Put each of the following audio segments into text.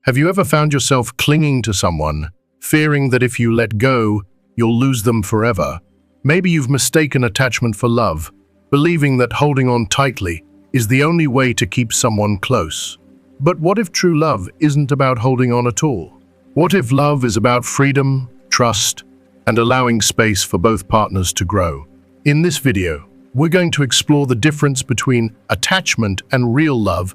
Have you ever found yourself clinging to someone, fearing that if you let go, you'll lose them forever? Maybe you've mistaken attachment for love, believing that holding on tightly is the only way to keep someone close. But what if true love isn't about holding on at all? What if love is about freedom, trust, and allowing space for both partners to grow? In this video, we're going to explore the difference between attachment and real love,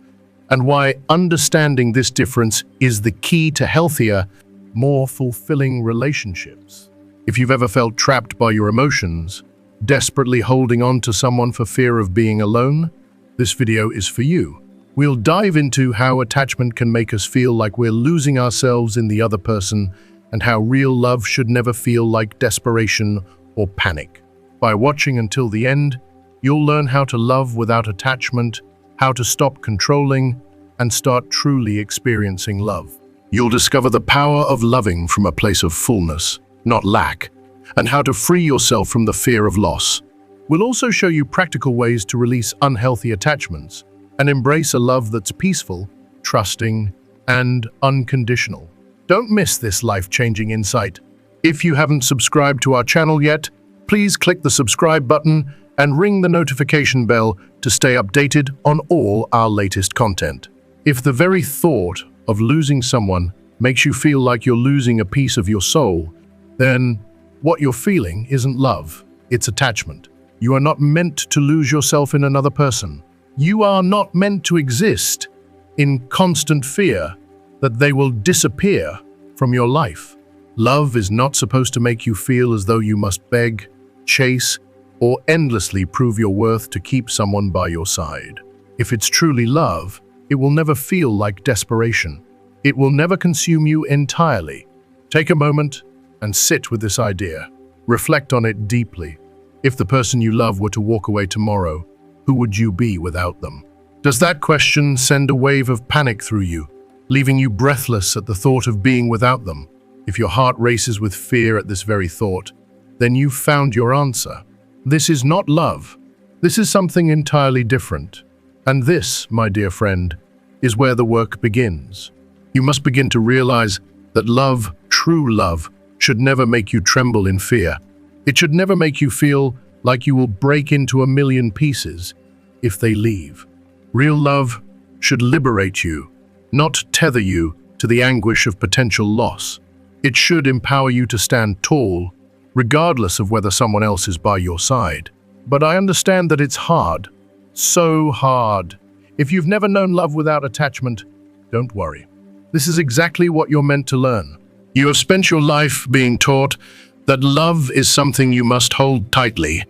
and why understanding this difference is the key to healthier, more fulfilling relationships. If you've ever felt trapped by your emotions, desperately holding on to someone for fear of being alone, this video is for you. We'll dive into how attachment can make us feel like we're losing ourselves in the other person, and how real love should never feel like desperation or panic. By watching until the end, you'll learn how to love without attachment, how to stop controlling, and start truly experiencing love. You'll discover the power of loving from a place of fullness, not lack, and how to free yourself from the fear of loss. We'll also show you practical ways to release unhealthy attachments and embrace a love that's peaceful, trusting, and unconditional. Don't miss this life-changing insight. If you haven't subscribed to our channel yet, please click the subscribe button and ring the notification bell to stay updated on all our latest content. If the very thought of losing someone makes you feel like you're losing a piece of your soul, then what you're feeling isn't love, it's attachment. You are not meant to lose yourself in another person. You are not meant to exist in constant fear that they will disappear from your life. Love is not supposed to make you feel as though you must beg, chase, or endlessly prove your worth to keep someone by your side. If it's truly love, it will never feel like desperation. It will never consume you entirely. Take a moment and sit with this idea. Reflect on it deeply. If the person you love were to walk away tomorrow, who would you be without them? Does that question send a wave of panic through you, leaving you breathless at the thought of being without them? If your heart races with fear at this very thought, then you've found your answer. This is not love. This is something entirely different. And this, my dear friend, is where the work begins. You must begin to realize that love, true love, should never make you tremble in fear. It should never make you feel like you will break into a million pieces if they leave. Real love should liberate you, not tether you to the anguish of potential loss. It should empower you to stand tall, regardless of whether someone else is by your side. But I understand that it's hard, so hard. If you've never known love without attachment, don't worry. This is exactly what you're meant to learn. You have spent your life being taught that love is something you must hold tightly,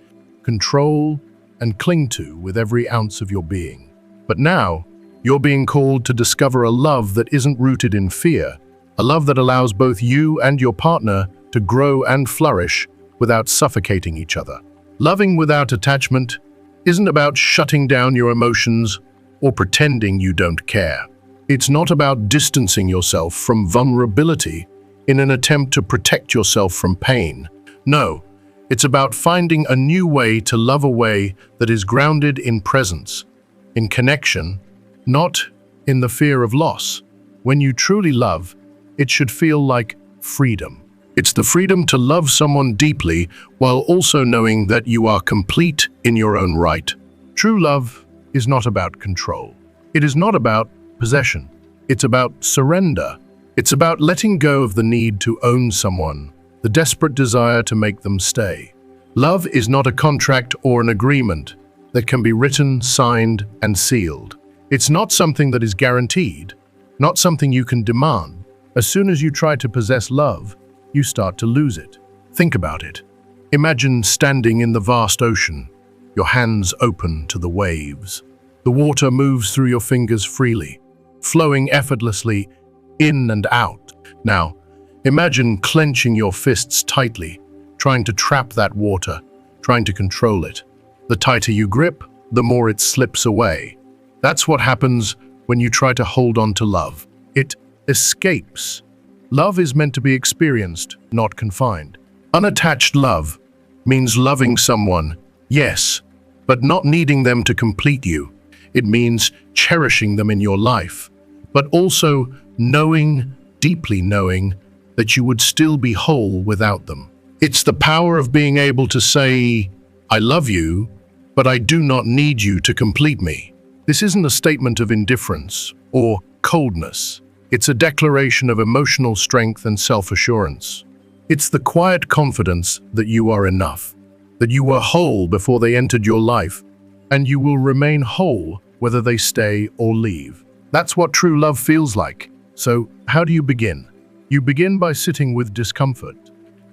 control, and cling to with every ounce of your being. But now, you're being called to discover a love that isn't rooted in fear, a love that allows both you and your partner to grow and flourish without suffocating each other. Loving without attachment isn't about shutting down your emotions or pretending you don't care. It's not about distancing yourself from vulnerability in an attempt to protect yourself from pain. No, it's about finding a new way to love, a way that is grounded in presence, in connection, not in the fear of loss. When you truly love, it should feel like freedom. It's the freedom to love someone deeply while also knowing that you are complete in your own right. True love is not about control. It is not about possession. It's about surrender. It's about letting go of the need to own someone, the desperate desire to make them stay. Love is not a contract or an agreement that can be written, signed, and sealed. It's not something that is guaranteed, not something you can demand. As soon as you try to possess love, you start to lose it. Think about it. Imagine standing in the vast ocean, your hands open to the waves. The water moves through your fingers freely, flowing effortlessly in and out. Now, imagine clenching your fists tightly, trying to trap that water, trying to control it. The tighter you grip, the more it slips away. That's what happens when you try to hold on to love. It escapes. Love is meant to be experienced, not confined. Unattached love means loving someone, yes, but not needing them to complete you. It means cherishing them in your life, but also knowing, deeply knowing, that you would still be whole without them. It's the power of being able to say, I love you, but I do not need you to complete me. This isn't a statement of indifference or coldness. It's a declaration of emotional strength and self-assurance. It's the quiet confidence that you are enough, that you were whole before they entered your life, and you will remain whole whether they stay or leave. That's what true love feels like. So, how do you begin? You begin by sitting with discomfort.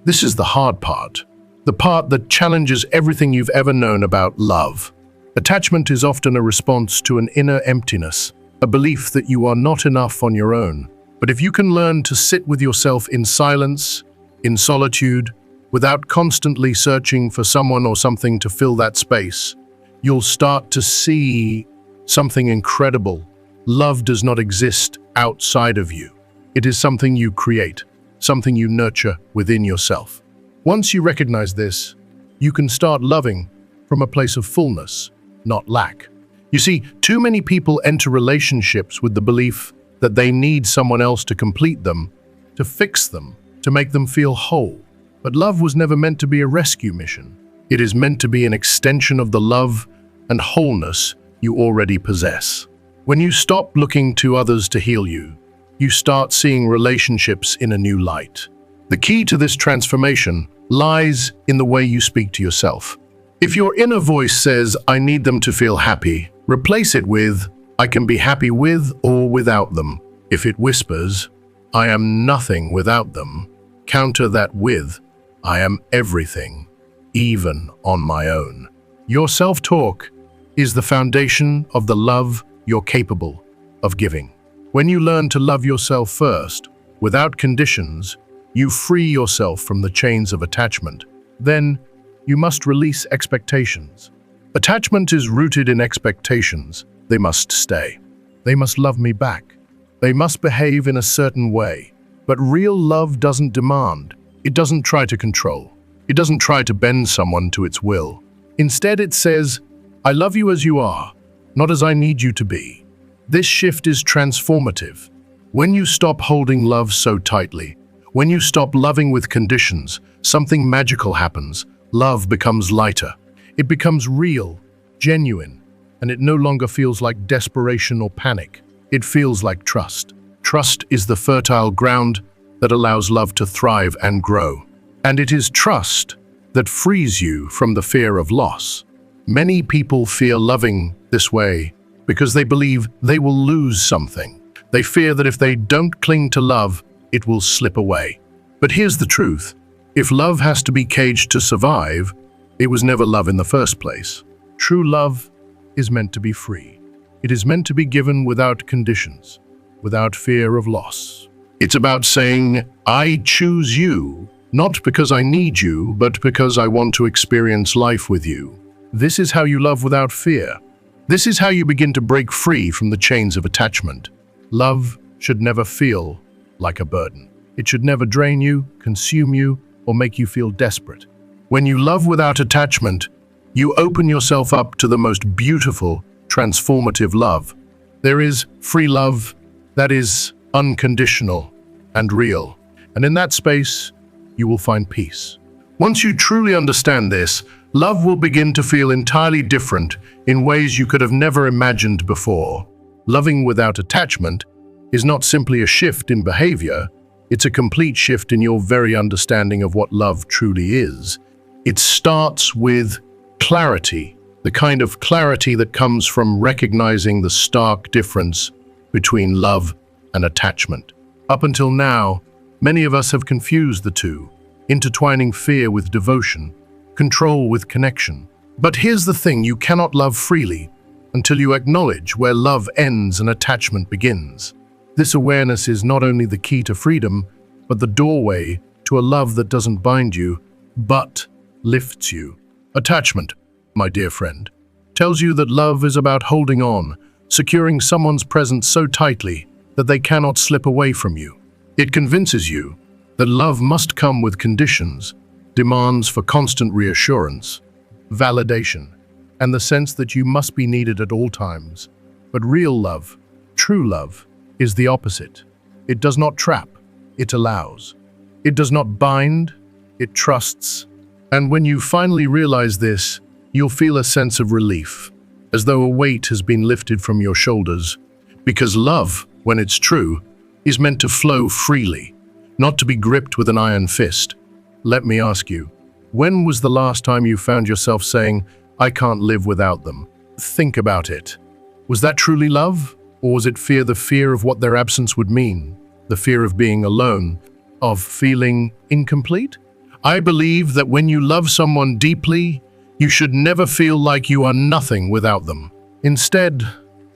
This is the hard part, the part that challenges everything you've ever known about love. Attachment is often a response to an inner emptiness, a belief that you are not enough on your own. But if you can learn to sit with yourself in silence, in solitude, without constantly searching for someone or something to fill that space, you'll start to see something incredible. Love does not exist outside of you. It is something you create, something you nurture within yourself. Once you recognize this, you can start loving from a place of fullness, not lack. You see, too many people enter relationships with the belief that they need someone else to complete them, to fix them, to make them feel whole. But love was never meant to be a rescue mission. It is meant to be an extension of the love and wholeness you already possess. When you stop looking to others to heal you, you start seeing relationships in a new light. The key to this transformation lies in the way you speak to yourself. If your inner voice says, I need them to feel happy, replace it with, I can be happy with or without them. If it whispers, I am nothing without them, counter that with, I am everything, even on my own. Your self-talk is the foundation of the love you're capable of giving. When you learn to love yourself first, without conditions, you free yourself from the chains of attachment. Then, you must release expectations. Attachment is rooted in expectations. They must stay. They must love me back. They must behave in a certain way. But real love doesn't demand. It doesn't try to control. It doesn't try to bend someone to its will. Instead, it says, I love you as you are, not as I need you to be. This shift is transformative. When you stop holding love so tightly, when you stop loving with conditions, something magical happens. Love becomes lighter. It becomes real, genuine, and it no longer feels like desperation or panic. It feels like trust. Trust is the fertile ground that allows love to thrive and grow. And it is trust that frees you from the fear of loss. Many people fear loving this way because they believe they will lose something. They fear that if they don't cling to love, it will slip away. But here's the truth. If love has to be caged to survive, it was never love in the first place. True love is meant to be free. It is meant to be given without conditions, without fear of loss. It's about saying, I choose you, not because I need you, but because I want to experience life with you. This is how you love without fear. This is how you begin to break free from the chains of attachment. Love should never feel like a burden. It should never drain you, consume you, or make you feel desperate. When you love without attachment, you open yourself up to the most beautiful, transformative love. There is free love that is unconditional and real. And in that space, you will find peace. Once you truly understand this, love will begin to feel entirely different in ways you could have never imagined before. Loving without attachment is not simply a shift in behavior, it's a complete shift in your very understanding of what love truly is. It starts with clarity, the kind of clarity that comes from recognizing the stark difference between love and attachment. Up until now, many of us have confused the two, intertwining fear with devotion, control with connection. But here's the thing, you cannot love freely until you acknowledge where love ends and attachment begins. This awareness is not only the key to freedom, but the doorway to a love that doesn't bind you, but lifts you. Attachment, my dear friend, tells you that love is about holding on, securing someone's presence so tightly that they cannot slip away from you. It convinces you that love must come with conditions, demands for constant reassurance, validation, and the sense that you must be needed at all times. But real love, true love, is the opposite. It does not trap, it allows. It does not bind, it trusts. And when you finally realize this, you'll feel a sense of relief, as though a weight has been lifted from your shoulders. Because love, when it's true, is meant to flow freely, not to be gripped with an iron fist. Let me ask you, when was the last time you found yourself saying, "I can't live without them"? Think about it. Was that truly love? Or was it the fear of what their absence would mean? The fear of being alone, of feeling incomplete? I believe that when you love someone deeply, you should never feel like you are nothing without them. Instead,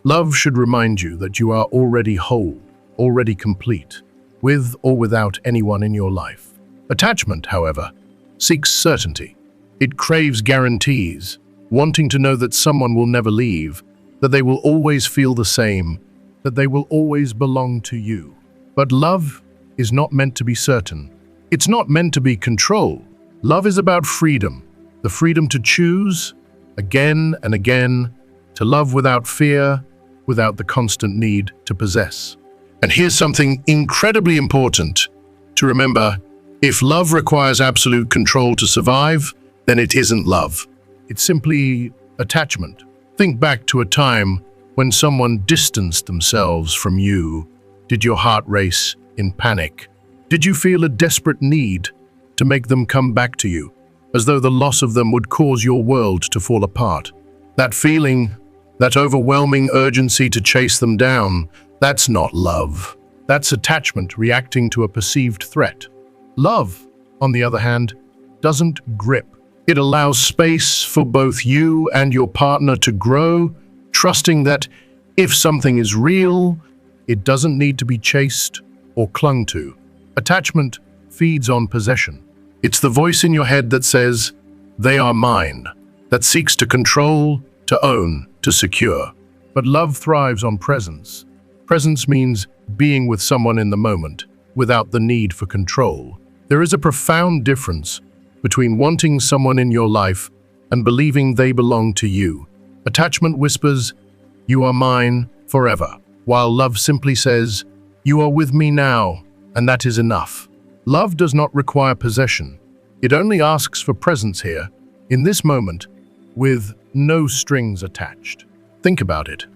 love should remind you that you are already whole, already complete, with or without anyone in your life. Attachment, however, seeks certainty. It craves guarantees, wanting to know that someone will never leave, that they will always feel the same, that they will always belong to you. But love is not meant to be certain. It's not meant to be control. Love is about freedom, the freedom to choose, again and again, to love without fear, without the constant need to possess. And here's something incredibly important to remember. If love requires absolute control to survive, then it isn't love. It's simply attachment. Think back to a time when someone distanced themselves from you. Did your heart race in panic? Did you feel a desperate need to make them come back to you, as though the loss of them would cause your world to fall apart? That feeling, that overwhelming urgency to chase them down, that's not love. That's attachment reacting to a perceived threat. Love, on the other hand, doesn't grip. It allows space for both you and your partner to grow, trusting that if something is real, it doesn't need to be chased or clung to. Attachment feeds on possession. It's the voice in your head that says, "They are mine," that seeks to control, to own, to secure. But love thrives on presence. Presence means being with someone in the moment, without the need for control. There is a profound difference between wanting someone in your life and believing they belong to you. Attachment whispers, "You are mine forever," while love simply says, "You are with me now, and that is enough." Love does not require possession. It only asks for presence here, in this moment, with no strings attached. Think about it.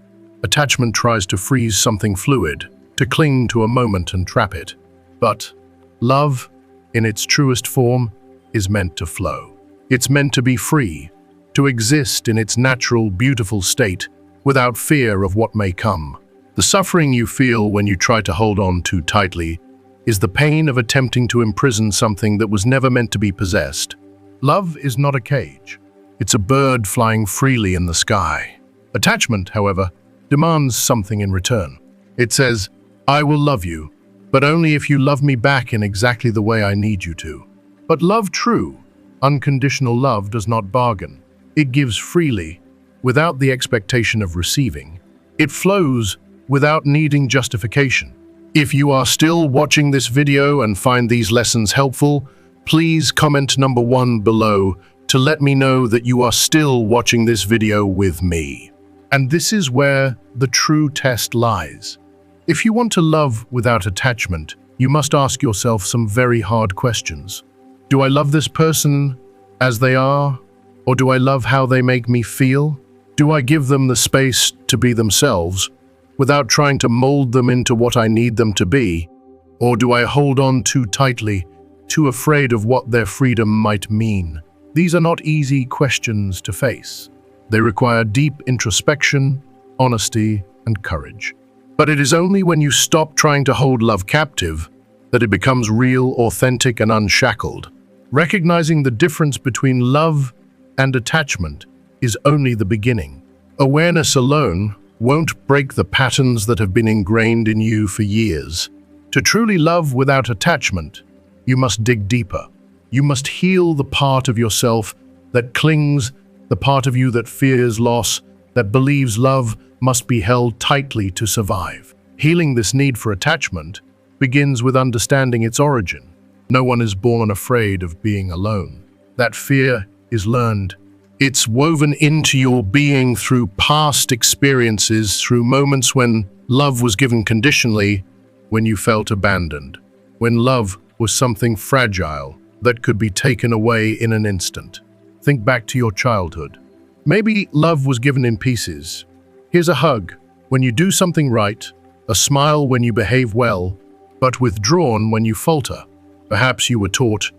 Attachment tries to freeze something fluid, to cling to a moment and trap it. But love, in its truest form, is meant to flow. It's meant to be free, to exist in its natural, beautiful state, without fear of what may come. The suffering you feel when you try to hold on too tightly is the pain of attempting to imprison something that was never meant to be possessed. Love is not a cage. It's a bird flying freely in the sky. Attachment, however, demands something in return. It says, "I will love you, but only if you love me back in exactly the way I need you to." But love true, unconditional love does not bargain. It gives freely, without the expectation of receiving. It flows without needing justification. If you are still watching this video and find these lessons helpful, please comment number 1 below to let me know that you are still watching this video with me. And this is where the true test lies. If you want to love without attachment, you must ask yourself some very hard questions. Do I love this person as they are, or do I love how they make me feel? Do I give them the space to be themselves, without trying to mold them into what I need them to be? Or do I hold on too tightly, too afraid of what their freedom might mean? These are not easy questions to face. They require deep introspection, honesty, and courage. But it is only when you stop trying to hold love captive that it becomes real, authentic, and unshackled. Recognizing the difference between love and attachment is only the beginning. Awareness alone won't break the patterns that have been ingrained in you for years. To truly love without attachment, you must dig deeper. You must heal the part of yourself that clings, the part of you that fears loss, that believes love must be held tightly to survive. Healing this need for attachment begins with understanding its origin. No one is born afraid of being alone. That fear is learned. It's woven into your being through past experiences, through moments when love was given conditionally, when you felt abandoned, when love was something fragile that could be taken away in an instant. Think back to your childhood. Maybe love was given in pieces. Here's a hug when you do something right, a smile when you behave well, but withdrawn when you falter. Perhaps you were taught,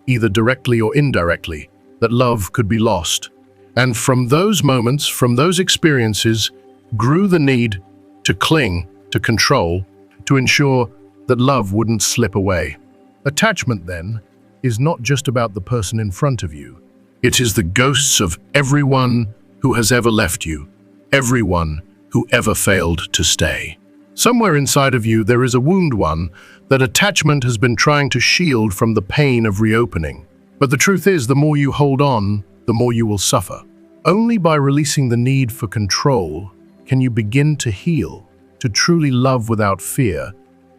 either directly or indirectly, that love could be lost. And from those moments, from those experiences, grew the need to cling, to control, to ensure that love wouldn't slip away. Attachment, then, is not just about the person in front of you. It is the ghosts of everyone who has ever left you, everyone who ever failed to stay. Somewhere inside of you there is a wound, one that attachment has been trying to shield from the pain of reopening. But the truth is, the more you hold on, the more you will suffer. Only by releasing the need for control can you begin to heal, to truly love without fear,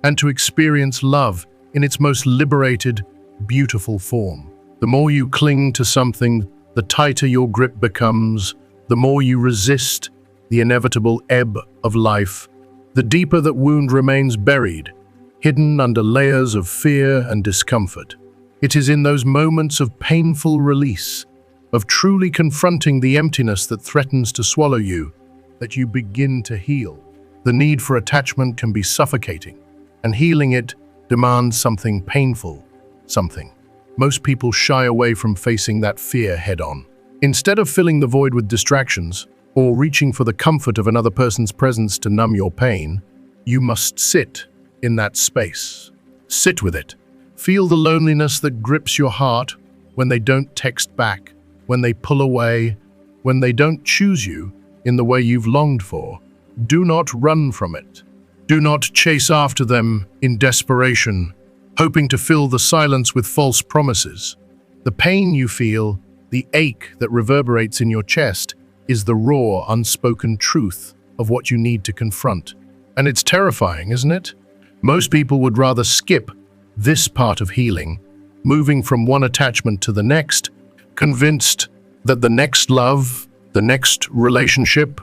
and to experience love in its most liberated, beautiful form. The more you cling to something, the tighter your grip becomes, the more you resist the inevitable ebb of life, the deeper that wound remains buried, hidden under layers of fear and discomfort. It is in those moments of painful release, of truly confronting the emptiness that threatens to swallow you, that you begin to heal. The need for attachment can be suffocating, and healing it demands something painful, something. Most people shy away from facing that fear head-on. Instead of filling the void with distractions, or reaching for the comfort of another person's presence to numb your pain, you must sit in that space. Sit with it. Feel the loneliness that grips your heart when they don't text back, when they pull away, when they don't choose you in the way you've longed for. Do not run from it. Do not chase after them in desperation, hoping to fill the silence with false promises. The pain you feel, the ache that reverberates in your chest, is the raw, unspoken truth of what you need to confront. And it's terrifying, isn't it? Most people would rather skip this part of healing, moving from one attachment to the next, convinced that the next love, the next relationship,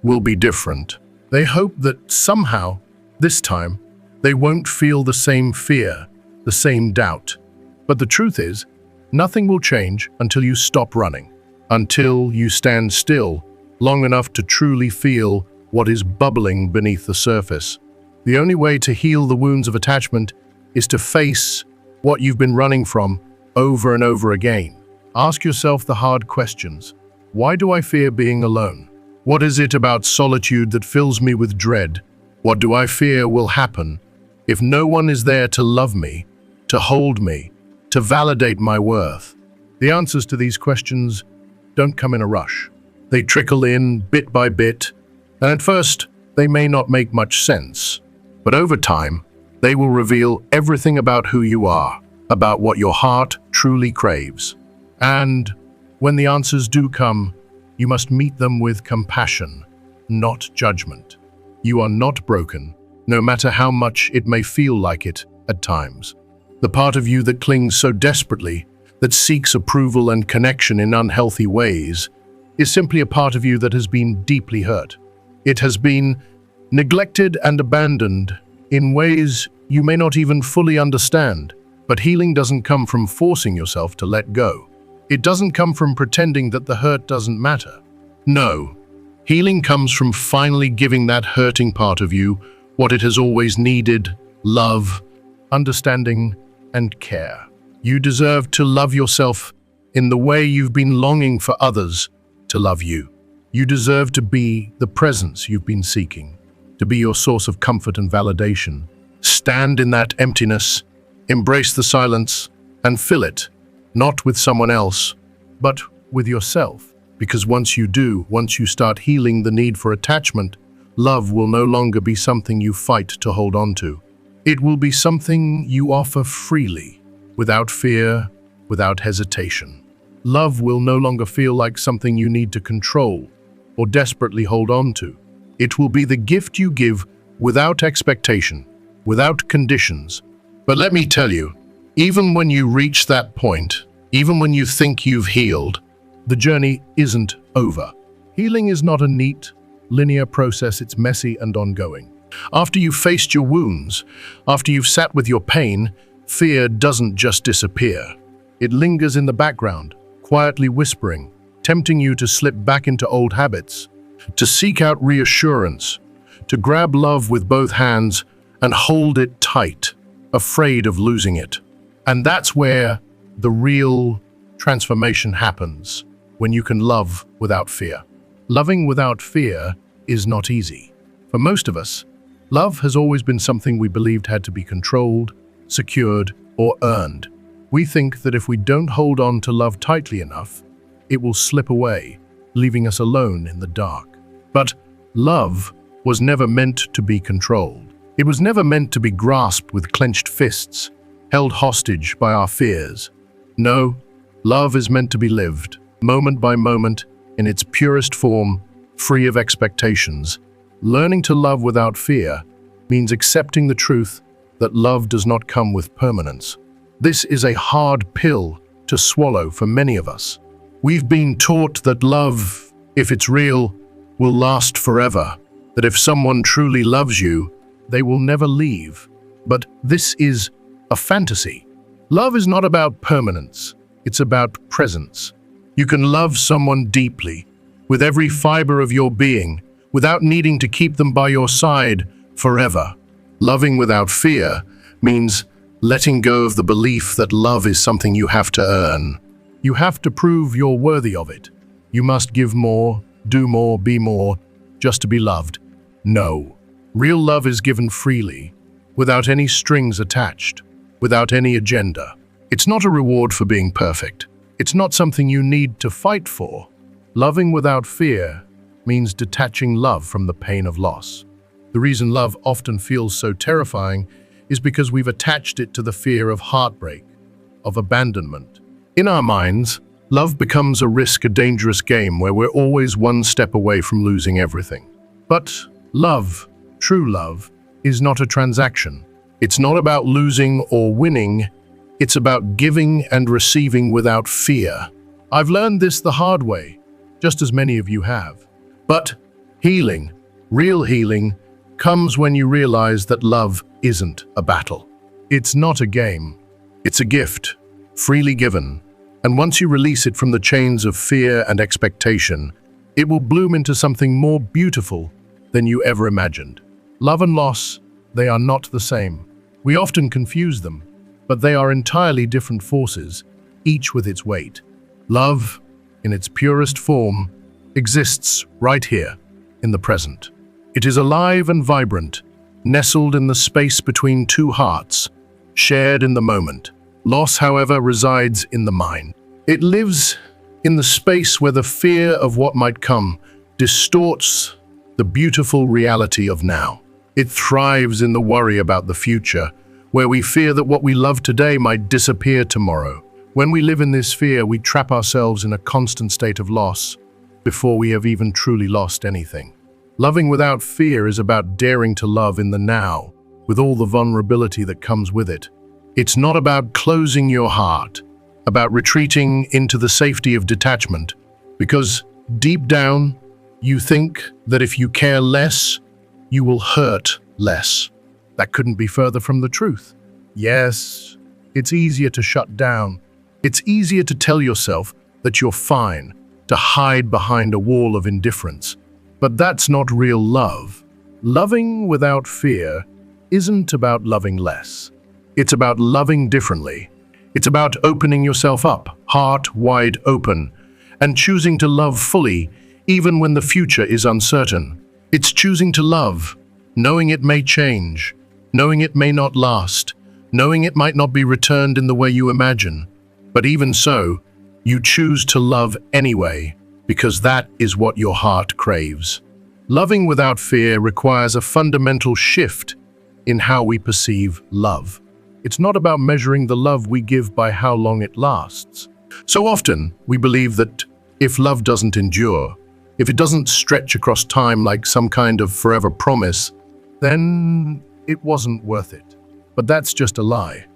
will be different. They hope that somehow, this time, they won't feel the same fear, the same doubt. But the truth is, nothing will change until you stop running, until you stand still long enough to truly feel what is bubbling beneath the surface. The only way to heal the wounds of attachment is to face what you've been running from over and over again. Ask yourself the hard questions. Why do I fear being alone? What is it about solitude that fills me with dread? What do I fear will happen if no one is there to love me, to hold me, to validate my worth? The answers to these questions don't come in a rush. They trickle in bit by bit, and at first they may not make much sense. But over time, they will reveal everything about who you are, about what your heart truly craves. And when the answers do come, you must meet them with compassion, not judgment. You are not broken, no matter how much it may feel like it at times. The part of you that clings so desperately, that seeks approval and connection in unhealthy ways, is simply a part of you that has been deeply hurt. It has been neglected and abandoned in ways you may not even fully understand. But healing doesn't come from forcing yourself to let go. It doesn't come from pretending that the hurt doesn't matter. No, healing comes from finally giving that hurting part of you what it has always needed: love, understanding, and care. You deserve to love yourself in the way you've been longing for others to love you. You deserve to be the presence you've been seeking, to be your source of comfort and validation. Stand in that emptiness, embrace the silence, and fill it, not with someone else, but with yourself. Because once you do, once you start healing the need for attachment, love will no longer be something you fight to hold on to. It will be something you offer freely, without fear, without hesitation. Love will no longer feel like something you need to control or desperately hold on to. It will be the gift you give without expectation, without conditions. But let me tell you, even when you reach that point, even when you think you've healed, the journey isn't over. Healing is not a neat, linear process. It's messy and ongoing. After you've faced your wounds, after you've sat with your pain, fear doesn't just disappear. It lingers in the background, quietly whispering, tempting you to slip back into old habits, to seek out reassurance, to grab love with both hands and hold it tight, afraid of losing it. And that's where the real transformation happens, when you can love without fear. Loving without fear is not easy. For most of us, love has always been something we believed had to be controlled, secured, or earned. We think that if we don't hold on to love tightly enough, it will slip away, leaving us alone in the dark. But love was never meant to be controlled. It was never meant to be grasped with clenched fists, held hostage by our fears. No, love is meant to be lived, moment by moment, in its purest form, free of expectations. Learning to love without fear means accepting the truth that love does not come with permanence. This is a hard pill to swallow for many of us. We've been taught that love, if it's real, will last forever, that if someone truly loves you, they will never leave. But this is a fantasy. Love is not about permanence, it's about presence. You can love someone deeply, with every fiber of your being, without needing to keep them by your side forever. Loving without fear means letting go of the belief that love is something you have to earn. You have to prove you're worthy of it. You must give more, do more, be more, just to be loved. No. Real love is given freely, without any strings attached, without any agenda. It's not a reward for being perfect. It's not something you need to fight for. Loving without fear means detaching love from the pain of loss. The reason love often feels so terrifying is because we've attached it to the fear of heartbreak, of abandonment. In our minds, love becomes a risk, a dangerous game where we're always one step away from losing everything. But love, true love, is not a transaction. It's not about losing or winning. It's about giving and receiving without fear. I've learned this the hard way, just as many of you have. But healing, real healing, comes when you realize that love isn't a battle. It's not a game. It's a gift, freely given. And once you release it from the chains of fear and expectation, it will bloom into something more beautiful than you ever imagined. Love and loss, they are not the same. We often confuse them, but they are entirely different forces, each with its weight. Love, in its purest form, exists right here, in the present. It is alive and vibrant, nestled in the space between two hearts, shared in the moment. Loss, however, resides in the mind. It lives in the space where the fear of what might come distorts the beautiful reality of now. It thrives in the worry about the future, where we fear that what we love today might disappear tomorrow. When we live in this fear, we trap ourselves in a constant state of loss before we have even truly lost anything. Loving without fear is about daring to love in the now, with all the vulnerability that comes with it. It's not about closing your heart, about retreating into the safety of detachment, because deep down, you think that if you care less, you will hurt less. That couldn't be further from the truth. Yes, it's easier to shut down. It's easier to tell yourself that you're fine, to hide behind a wall of indifference. But that's not real love. Loving without fear isn't about loving less. It's about loving differently. It's about opening yourself up, heart wide open, and choosing to love fully, even when the future is uncertain. It's choosing to love, knowing it may change, knowing it may not last, knowing it might not be returned in the way you imagine. But even so, you choose to love anyway, because that is what your heart craves. Loving without fear requires a fundamental shift in how we perceive love. It's not about measuring the love we give by how long it lasts. So often, we believe that if love doesn't endure, if it doesn't stretch across time like some kind of forever promise, then it wasn't worth it. But that's just a lie.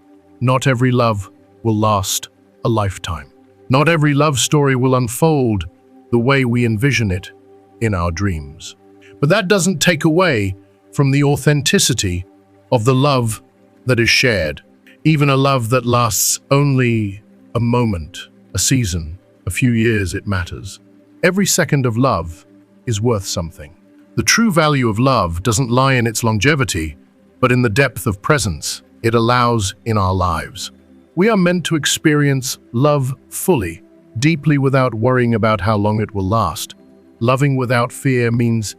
Not every love will last a lifetime. Not every love story will unfold the way we envision it in our dreams. But that doesn't take away from the authenticity of the love that is shared, even a love that lasts only a moment, a season, a few years. It matters. Every second of love is worth something. The true value of love doesn't lie in its longevity, but in the depth of presence it allows in our lives. We are meant to experience love fully, deeply, without worrying about how long it will last. Loving without fear means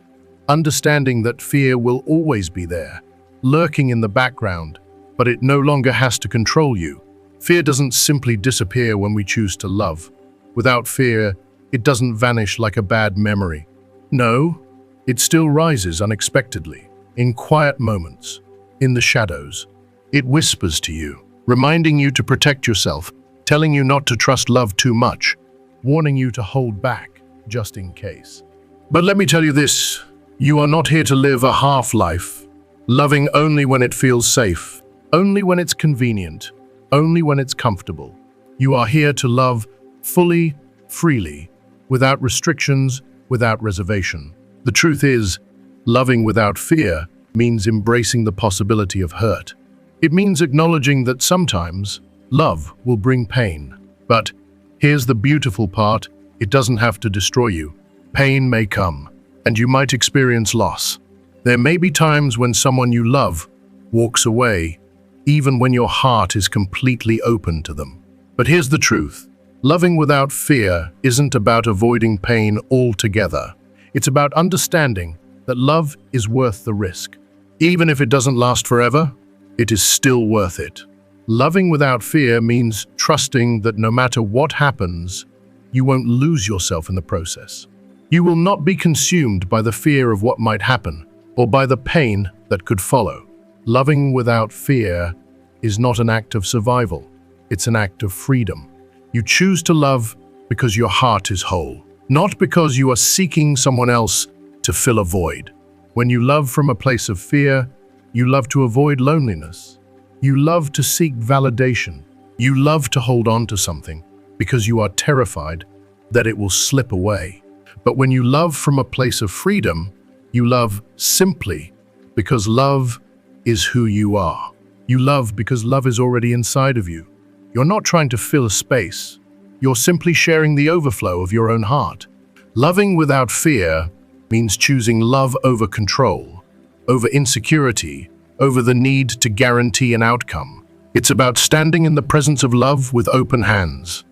understanding that fear will always be there, lurking in the background, but it no longer has to control you. Fear doesn't simply disappear when we choose to love. Without fear, it doesn't vanish like a bad memory. No, it still rises unexpectedly, in quiet moments, in the shadows. It whispers to you, reminding you to protect yourself, telling you not to trust love too much, warning you to hold back, just in case. But let me tell you this, you are not here to live a half-life, loving only when it feels safe, only when it's convenient, only when it's comfortable. You are here to love fully, freely, without restrictions, without reservation. The truth is, loving without fear means embracing the possibility of hurt. It means acknowledging that sometimes love will bring pain. But here's the beautiful part, it doesn't have to destroy you. Pain may come, and you might experience loss. There may be times when someone you love walks away, even when your heart is completely open to them. But here's the truth. Loving without fear isn't about avoiding pain altogether. It's about understanding that love is worth the risk. Even if it doesn't last forever, it is still worth it. Loving without fear means trusting that no matter what happens, you won't lose yourself in the process. You will not be consumed by the fear of what might happen or by the pain that could follow. Loving without fear is not an act of survival. It's an act of freedom. You choose to love because your heart is whole, not because you are seeking someone else to fill a void. When you love from a place of fear, you love to avoid loneliness. You love to seek validation. You love to hold on to something because you are terrified that it will slip away. But when you love from a place of freedom, you love simply because love is who you are. You love because love is already inside of you. You're not trying to fill a space. You're simply sharing the overflow of your own heart. Loving without fear means choosing love over control, over insecurity, over the need to guarantee an outcome. It's about standing in the presence of love with open hands,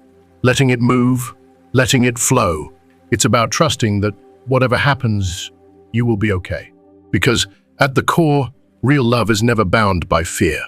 letting it move, letting it flow. It's about trusting that whatever happens, you will be okay. Because at the core, real love is never bound by fear.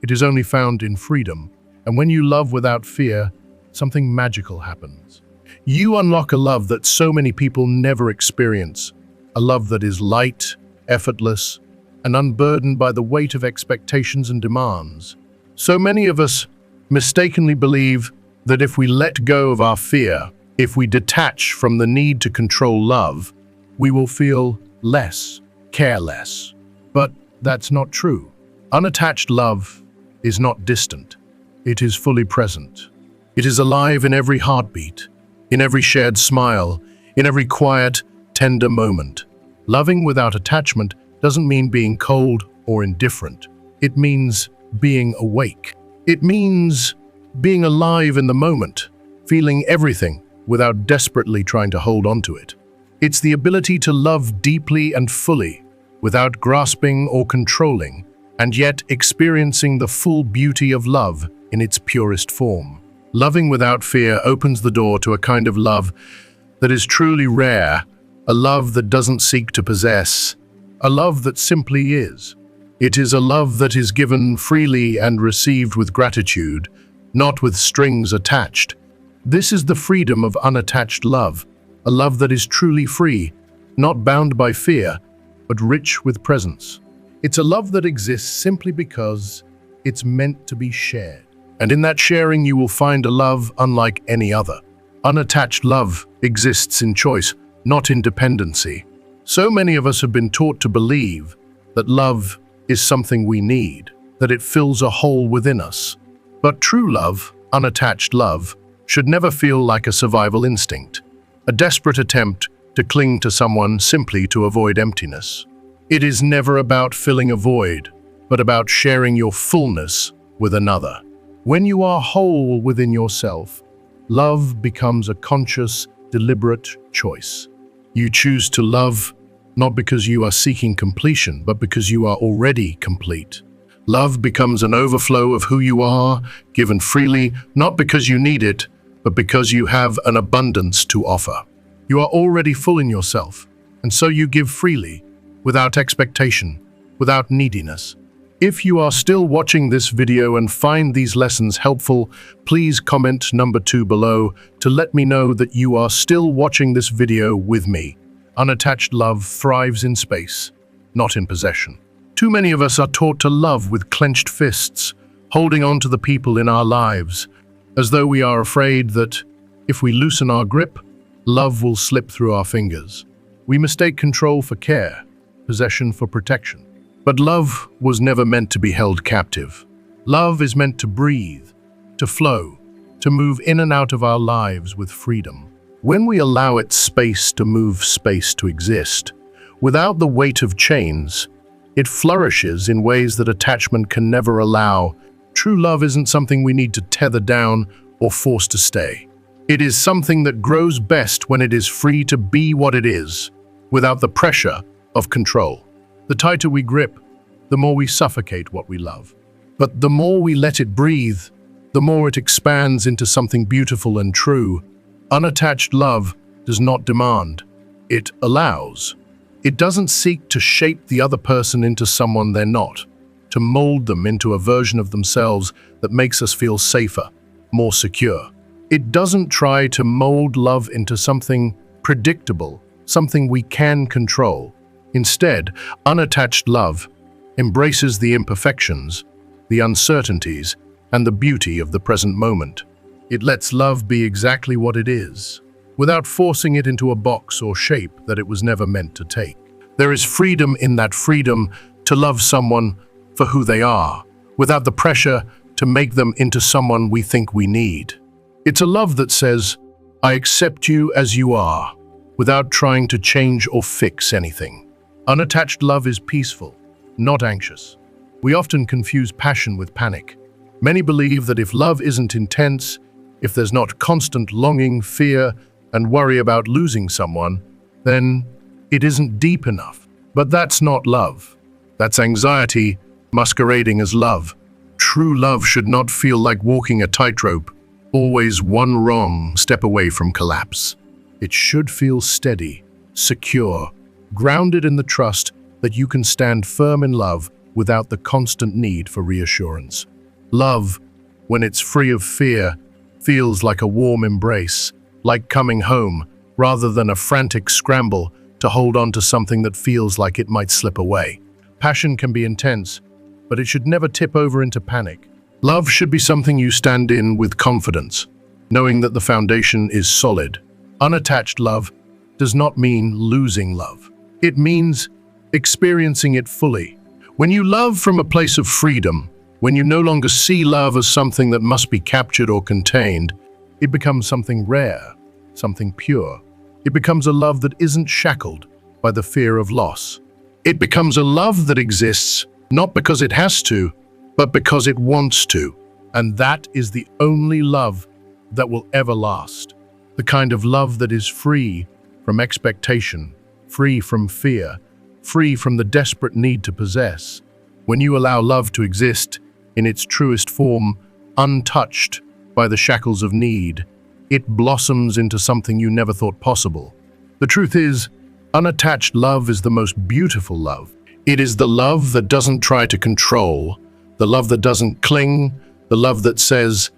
It is only found in freedom. And when you love without fear, something magical happens. You unlock a love that so many people never experience. A love that is light, effortless, and unburdened by the weight of expectations and demands. So many of us mistakenly believe that if we let go of our fear, if we detach from the need to control love, we will feel less, careless. But that's not true. Unattached love is not distant. It is fully present. It is alive in every heartbeat, in every shared smile, in every quiet, tender moment. Loving without attachment doesn't mean being cold or indifferent. It means being awake. It means being alive in the moment, feeling everything without desperately trying to hold on to it. It's the ability to love deeply and fully, without grasping or controlling, and yet experiencing the full beauty of love in its purest form. Loving without fear opens the door to a kind of love that is truly rare, a love that doesn't seek to possess, a love that simply is. It is a love that is given freely and received with gratitude, not with strings attached. This is the freedom of unattached love, a love that is truly free, not bound by fear, but rich with presence. It's a love that exists simply because it's meant to be shared. And in that sharing, you will find a love unlike any other. Unattached love exists in choice, not in dependency. So many of us have been taught to believe that love is something we need, that it fills a hole within us. But true love, unattached love, should never feel like a survival instinct, a desperate attempt to cling to someone simply to avoid emptiness. It is never about filling a void, but about sharing your fullness with another. When you are whole within yourself, love becomes a conscious, deliberate choice. You choose to love not because you are seeking completion, but because you are already complete. Love becomes an overflow of who you are, given freely, not because you need it, but because you have an abundance to offer. You are already full in yourself, and so you give freely, without expectation, without neediness. If you are still watching this video and find these lessons helpful, please comment number 2 below to let me know that you are still watching this video with me. Unattached love thrives in space, not in possession. Too many of us are taught to love with clenched fists, holding on to the people in our lives, as though we are afraid that, if we loosen our grip, love will slip through our fingers. We mistake control for care, possession for protection. But love was never meant to be held captive. Love is meant to breathe, to flow, to move in and out of our lives with freedom. When we allow it space to move, space to exist, without the weight of chains, it flourishes in ways that attachment can never allow. True love isn't something we need to tether down or force to stay. It is something that grows best when it is free to be what it is, without the pressure of control. The tighter we grip, the more we suffocate what we love. But the more we let it breathe, the more it expands into something beautiful and true. Unattached love does not demand, it allows. It doesn't seek to shape the other person into someone they're not, to mold them into a version of themselves that makes us feel safer, more secure. It doesn't try to mold love into something predictable, something we can control. Instead, unattached love embraces the imperfections, the uncertainties, and the beauty of the present moment. It lets love be exactly what it is, without forcing it into a box or shape that it was never meant to take. There is freedom in that freedom to love someone for who they are, without the pressure to make them into someone we think we need. It's a love that says, "I accept you as you are," without trying to change or fix anything. Unattached love is peaceful, not anxious. We often confuse passion with panic. Many believe that if love isn't intense, if there's not constant longing, fear, and worry about losing someone, then it isn't deep enough. But that's not love. That's anxiety masquerading as love. True love should not feel like walking a tightrope, always one wrong step away from collapse. It should feel steady, secure, grounded in the trust that you can stand firm in love without the constant need for reassurance. Love, when it's free of fear, feels like a warm embrace, like coming home, rather than a frantic scramble to hold on to something that feels like it might slip away. Passion can be intense, but it should never tip over into panic. Love should be something you stand in with confidence, knowing that the foundation is solid. Unattached love does not mean losing love. It means experiencing it fully. When you love from a place of freedom, when you no longer see love as something that must be captured or contained, it becomes something rare, something pure. It becomes a love that isn't shackled by the fear of loss. It becomes a love that exists not because it has to, but because it wants to. And that is the only love that will ever last. The kind of love that is free from expectation, free from fear, free from the desperate need to possess. When you allow love to exist in its truest form, untouched by the shackles of need, it blossoms into something you never thought possible. The truth is, unattached love is the most beautiful love. It is the love that doesn't try to control, the love that doesn't cling, the love that says,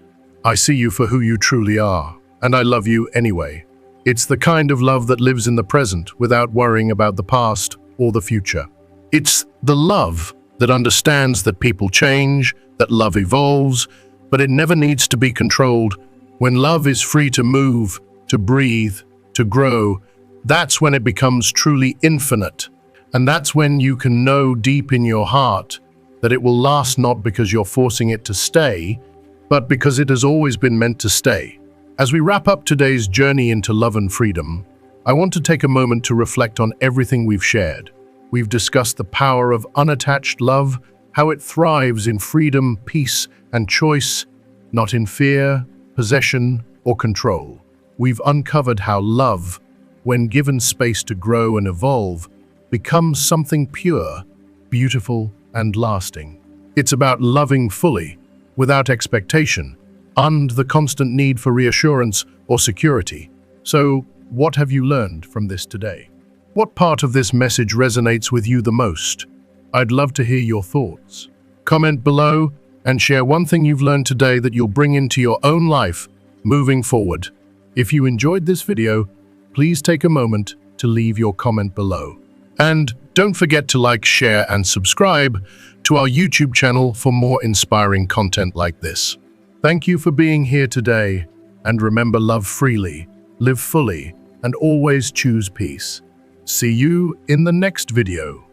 "I see you for who you truly are, and I love you anyway." It's the kind of love that lives in the present without worrying about the past or the future. It's the love that understands that people change, that love evolves, but it never needs to be controlled. When love is free to move, to breathe, to grow, that's when it becomes truly infinite. And that's when you can know deep in your heart that it will last, not because you're forcing it to stay, but because it has always been meant to stay. As we wrap up today's journey into love and freedom, I want to take a moment to reflect on everything we've shared. We've discussed the power of unattached love, how it thrives in freedom, peace, and choice, not in fear, possession, or control. We've uncovered how love, when given space to grow and evolve, becomes something pure, beautiful, and lasting. It's about loving fully, without expectation, and the constant need for reassurance or security. So, what have you learned from this today? What part of this message resonates with you the most? I'd love to hear your thoughts. Comment below and share one thing you've learned today that you'll bring into your own life moving forward. If you enjoyed this video, please take a moment to leave your comment below. And don't forget to like, share, and subscribe to our YouTube channel for more inspiring content like this. Thank you for being here today, and remember, love freely, live fully, and always choose peace. See you in the next video.